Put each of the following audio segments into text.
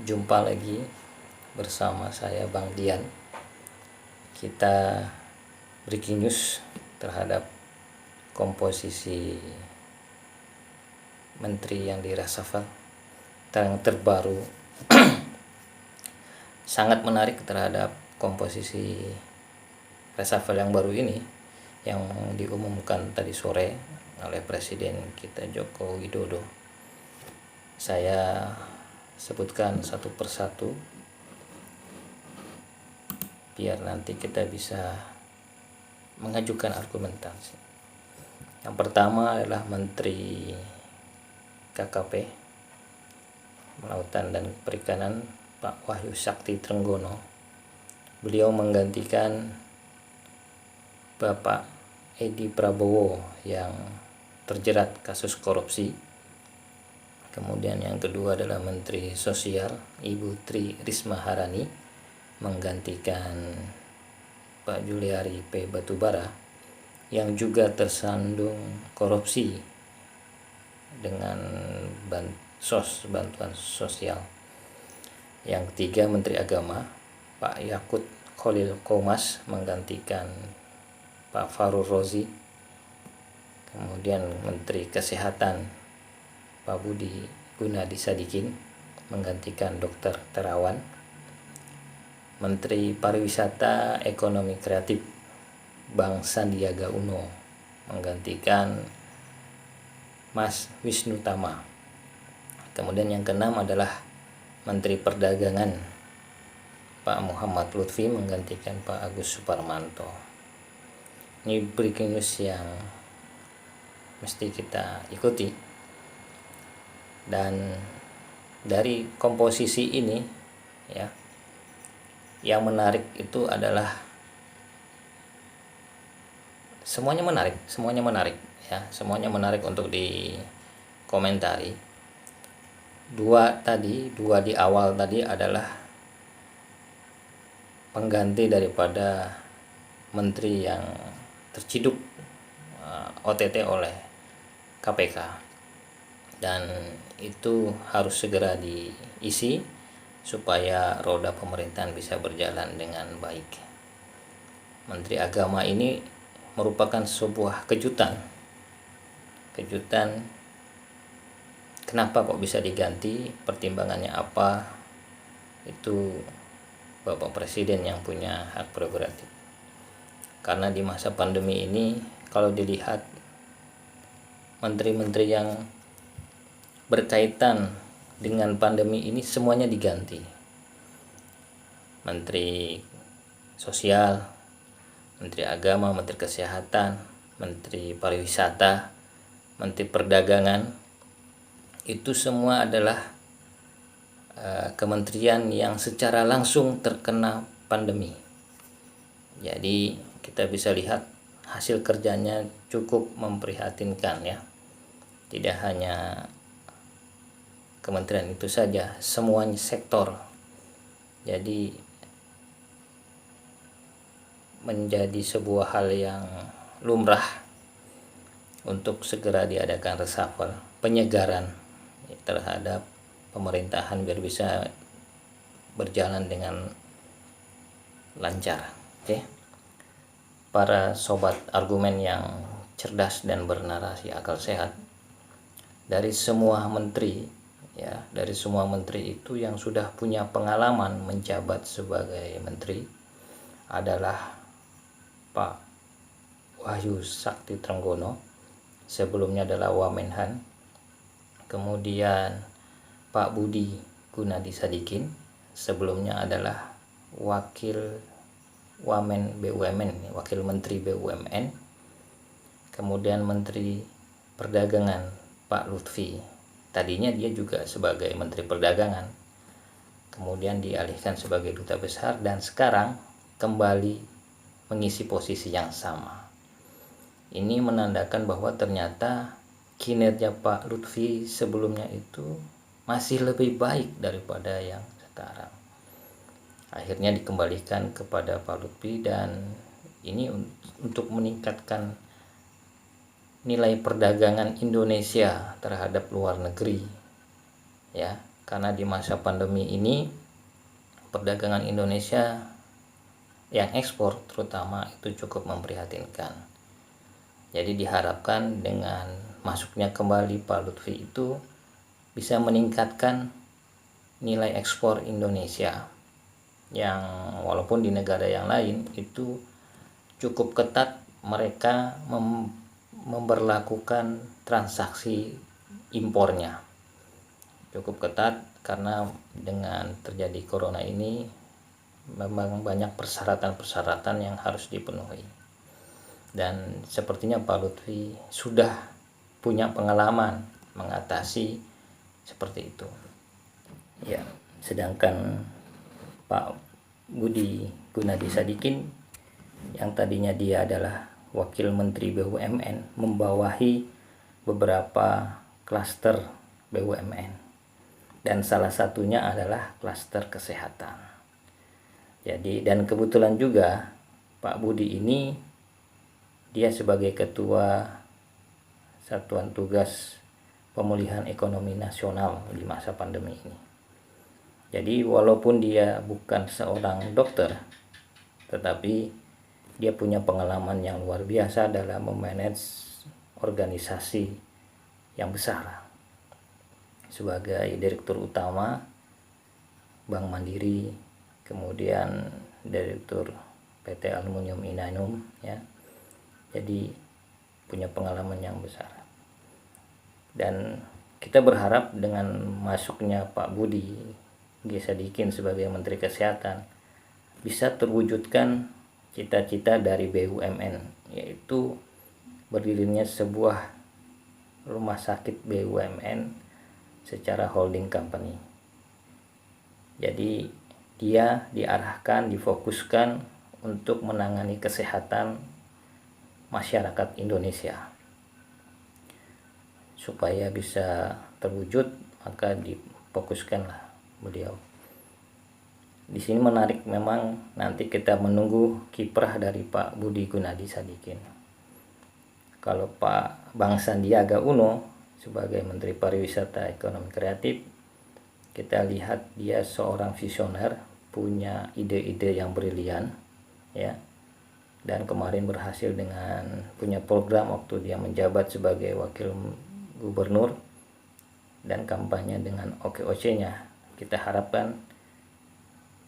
Jumpa lagi bersama saya Bang Dian. Kita breaking news terhadap komposisi menteri yang direshuffle yang terbaru. Sangat menarik terhadap komposisi reshuffle yang baru ini yang diumumkan tadi sore oleh Presiden kita Joko Widodo. Saya sebutkan satu persatu biar nanti kita bisa mengajukan argumentasi. Yang pertama adalah Menteri KKP Kelautan dan Perikanan Pak Wahyu Sakti Trenggono. Beliau menggantikan Bapak Edi Prabowo yang terjerat kasus korupsi. Kemudian yang kedua adalah Menteri Sosial Ibu Tri Risma Harani menggantikan Pak Juliari P. Batubara yang juga tersandung korupsi dengan bantuan sosial. Yang ketiga Menteri Agama Pak Yakut Khalil Qomas menggantikan Pak Farul Rozi. Kemudian Menteri Kesehatan Pak Budi Gunadi Sadikin menggantikan Dr. Terawan. Menteri Pariwisata Ekonomi Kreatif Bang Sandiaga Uno menggantikan Mas Wisnu Tama. Kemudian yang keenam adalah Menteri Perdagangan Pak Muhammad Lutfi menggantikan Pak Agus Suparmanto. Ini breaking news yang mesti kita ikuti. Dan dari komposisi ini ya, yang menarik itu adalah semuanya menarik ya, semuanya menarik untuk dikomentari. Dua di awal tadi adalah pengganti daripada menteri yang terciduk OTT oleh KPK, dan itu harus segera diisi supaya roda pemerintahan bisa berjalan dengan baik. Menteri Agama ini merupakan sebuah kejutan. Kenapa kok bisa diganti, pertimbangannya apa, itu Bapak Presiden yang punya hak prerogatif. Karena di masa pandemi ini kalau dilihat menteri-menteri yang berkaitan dengan pandemi ini semuanya diganti. Menteri Sosial, Menteri Agama, Menteri Kesehatan, Menteri Pariwisata, Menteri Perdagangan, itu semua adalah kementerian yang secara langsung terkena pandemi. Jadi kita bisa lihat hasil kerjanya cukup memprihatinkan ya. Tidak hanya kementerian itu saja, semuanya sektor. Jadi menjadi sebuah hal yang lumrah untuk segera diadakan reshuffle, penyegaran terhadap pemerintahan biar bisa berjalan dengan lancar. Oke. Para sobat argumen yang cerdas dan bernarasi akal sehat, dari semua menteri itu yang sudah punya pengalaman menjabat sebagai menteri adalah Pak Wahyu Sakti Trenggono, sebelumnya adalah Wamenhan. Kemudian Pak Budi Gunadi Sadikin, sebelumnya adalah Wakil Wamen BUMN, Wakil Menteri BUMN. Kemudian Menteri Perdagangan Pak Lutfi, tadinya dia juga sebagai Menteri Perdagangan, kemudian dialihkan sebagai Duta Besar, dan sekarang kembali mengisi posisi yang sama. Ini menandakan bahwa ternyata kinerja Pak Lutfi sebelumnya itu masih lebih baik daripada yang sekarang. Akhirnya dikembalikan kepada Pak Lutfi, dan ini untuk meningkatkan nilai perdagangan Indonesia terhadap luar negeri ya. karena di masa pandemi ini perdagangan Indonesia yang ekspor terutama itu cukup memprihatinkan. Jadi diharapkan dengan masuknya kembali Pak Lutfi itu bisa meningkatkan nilai ekspor Indonesia yang walaupun di negara yang lain itu cukup ketat, mereka memberlakukan transaksi impornya cukup ketat karena dengan terjadi corona ini memang banyak persyaratan-persyaratan yang harus dipenuhi, dan sepertinya Pak Lutfi sudah punya pengalaman mengatasi seperti itu ya. Sedangkan Pak Budi Gunadi Sadikin yang tadinya dia adalah Wakil Menteri BUMN membawahi beberapa klaster BUMN, dan salah satunya adalah klaster kesehatan. Jadi, dan kebetulan juga Pak Budi ini dia sebagai Ketua Satuan Tugas Pemulihan Ekonomi Nasional di masa pandemi ini. Jadi walaupun dia bukan seorang dokter, tetapi dia punya pengalaman yang luar biasa dalam memanage organisasi yang besar. Sebagai Direktur Utama Bank Mandiri, kemudian Direktur PT Aluminium Inanum ya. Jadi punya pengalaman yang besar. Dan kita berharap dengan masuknya Pak Budi G. Sadikin sebagai Menteri Kesehatan bisa terwujudkan cita-cita dari BUMN, yaitu berdirinya sebuah rumah sakit BUMN secara holding company. Jadi dia diarahkan, difokuskan untuk menangani kesehatan masyarakat Indonesia. Supaya bisa terwujud, maka difokuskanlah beliau. Di sini menarik memang, nanti kita menunggu kiprah dari Pak Budi Gunadi Sadikin. Kalau Pak Bang Sandiaga Uno sebagai Menteri Pariwisata Ekonomi Kreatif, kita lihat dia seorang visioner, punya ide-ide yang brilian ya. Dan kemarin berhasil dengan punya program waktu dia menjabat sebagai Wakil Gubernur dan kampanye dengan OKOC-nya. Kita harapkan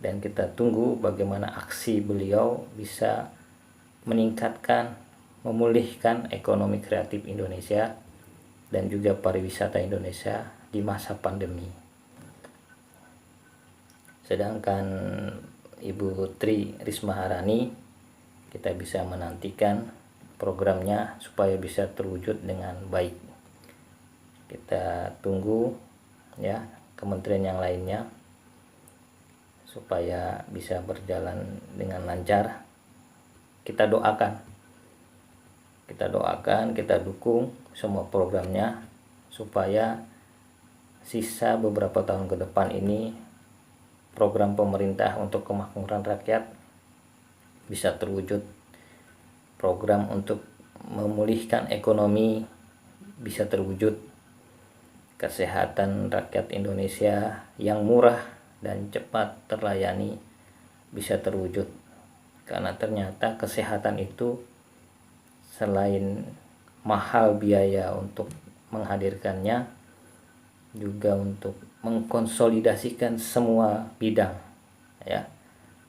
dan kita tunggu bagaimana aksi beliau bisa meningkatkan, memulihkan ekonomi kreatif Indonesia dan juga pariwisata Indonesia di masa pandemi. Sedangkan Ibu Tri Rismaharani, kita bisa menantikan programnya supaya bisa terwujud dengan baik. Kita tunggu ya kementerian yang lainnya supaya bisa berjalan dengan lancar. Kita doakan, kita dukung semua programnya supaya sisa beberapa tahun ke depan ini program pemerintah untuk kemakmuran rakyat bisa terwujud, program untuk memulihkan ekonomi bisa terwujud, kesehatan rakyat Indonesia yang murah dan cepat terlayani bisa terwujud. Karena ternyata kesehatan itu selain mahal biaya untuk menghadirkannya, juga untuk mengkonsolidasikan semua bidang ya,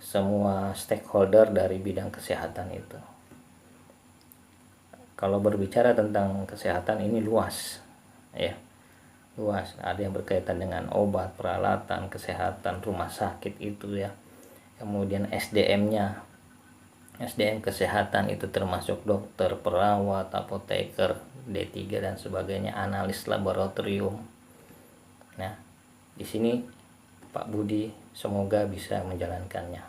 semua stakeholder dari bidang kesehatan itu. Kalau berbicara tentang kesehatan ini luas ya, luas. Ada yang berkaitan dengan obat, peralatan, kesehatan, rumah sakit itu ya. Kemudian SDM-nya, SDM kesehatan itu termasuk dokter, perawat, apoteker, D3 dan sebagainya, analis laboratorium. Nah, di sini Pak Budi semoga bisa menjalankannya.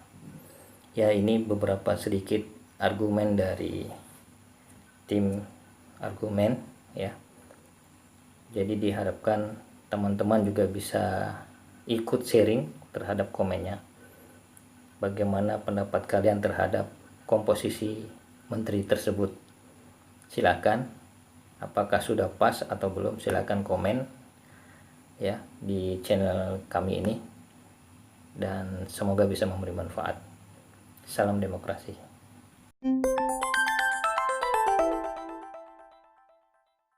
Ya, ini beberapa sedikit argumen dari tim argumen ya. Jadi diharapkan teman-teman juga bisa ikut sharing terhadap komennya. Bagaimana pendapat kalian terhadap komposisi menteri tersebut? Silakan. Apakah sudah pas atau belum? Silakan komen. ya di channel kami ini, dan semoga bisa memberi manfaat. Salam demokrasi.